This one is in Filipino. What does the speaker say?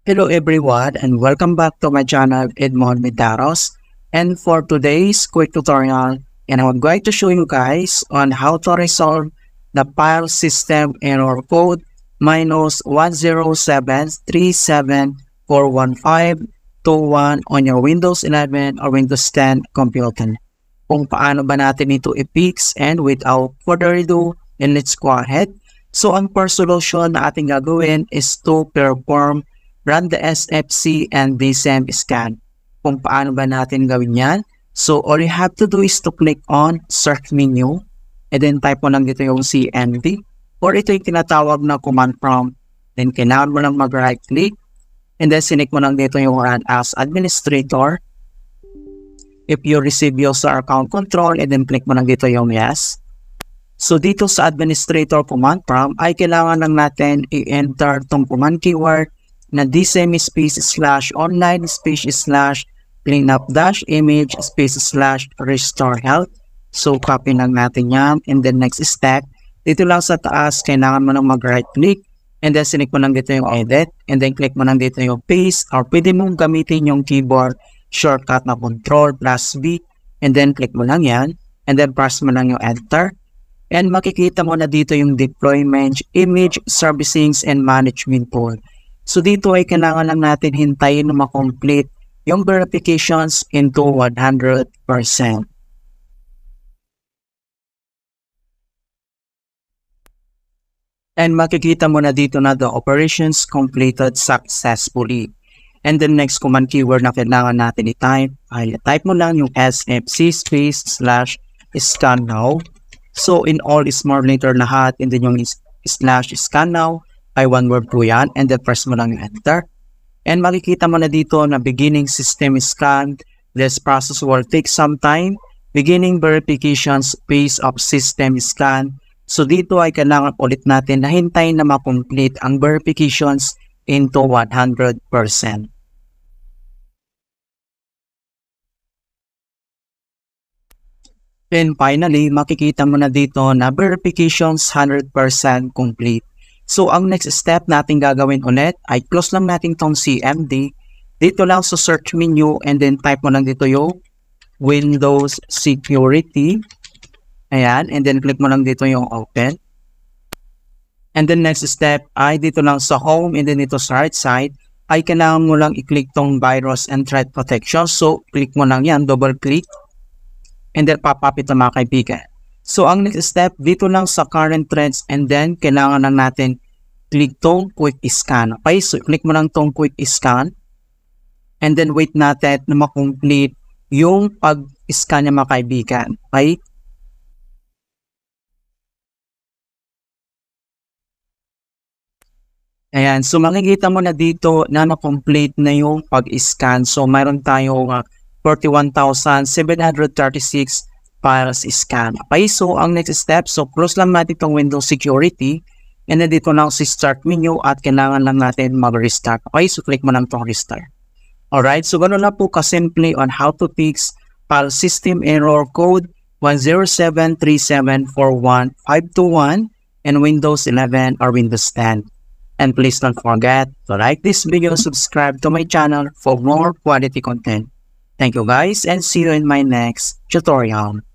Hello everyone and welcome back to my channel Edmond Medaros. And for today's quick tutorial, I'm going to show you guys on how to resolve the file system error code -107374151 on your Windows 11 or Windows 10 computer. Kung paano ba natin ito i-fix, and without further ado, let's go ahead. So ang first solution na ating gagawin is to perform run the SFC and DSM scan. Kung paano ba natin gawin yan? So all you have to do is to click on search menu and then type mo lang dito yung CMD or ito yung tinatawag na command prompt. Then kailangan mo lang mag right click and then sinik mo lang dito yung run as administrator. If you receive user account control and then click mo lang dito yung yes. So dito sa administrator command prompt ay kailangan lang natin i-enter tong command keyword na dsm /online /cleanup-image /restore health. So copy lang natin yan, and then next step, dito lang sa taas kailangan mo lang mag right click and then sinik mo lang dito yung edit and then click mo lang dito yung paste, or pwede mong gamitin yung keyboard shortcut na Ctrl+V and then click mo lang yan and then press mo lang yung enter. And makikita mo na dito yung deployment, image, servicings, and management tool. So dito ay kailangan lang natin hintayin na ma-complete yung verifications into 100%. And makikita mo na dito na the operations completed successfully. And the next command keyword na kailangan natin i-type ay type mo lang yung sfc /scan now. So in all small letter lahat, and then yung /scan now ay one word po yan, and then press mo lang yung enter. And makikita mo na dito na beginning system scan, this process will take some time, beginning verifications phase of system scan. So dito ay kailangan ulit natin na hintayin na ma-complete ang verifications into 100%. Then finally, makikita mo na dito na verifications 100% complete. So ang next step natin gagawin ulit ay close lang natin tong CMD. Dito lang sa search menu and then type mo lang dito yung Windows Security. Ayan, and then click mo lang dito yung open. And then next step ay dito lang sa home and then dito sa right side ay kailangan mo lang i-click tong virus and threat protection. So click mo lang yan, double click. And then pop-up ito mga kaibigan. So ang next step dito lang sa current threads and then kailangan lang natin click tong quick scan. Okay, so click mo lang tong quick scan and then wait natin na ma-complete yung pag-scan niya mga kaibigan. Okay? Ayan, so makikita mo na dito na na-complete na yung pag-scan. So mayroon tayong 41,736 files scan. Okay, so ang next step, so close lang natin itong Windows Security and then dito lang si start menu at kailangan lang natin mag-restart. Okay, so click mo lang itong restart. Alright, so ganoon lang po kasimple on how to fix file system error code 107374151 and Windows 11 or Windows 10. And please don't forget to like this video, subscribe to my channel for more quality content. Thank you guys and see you in my next tutorial.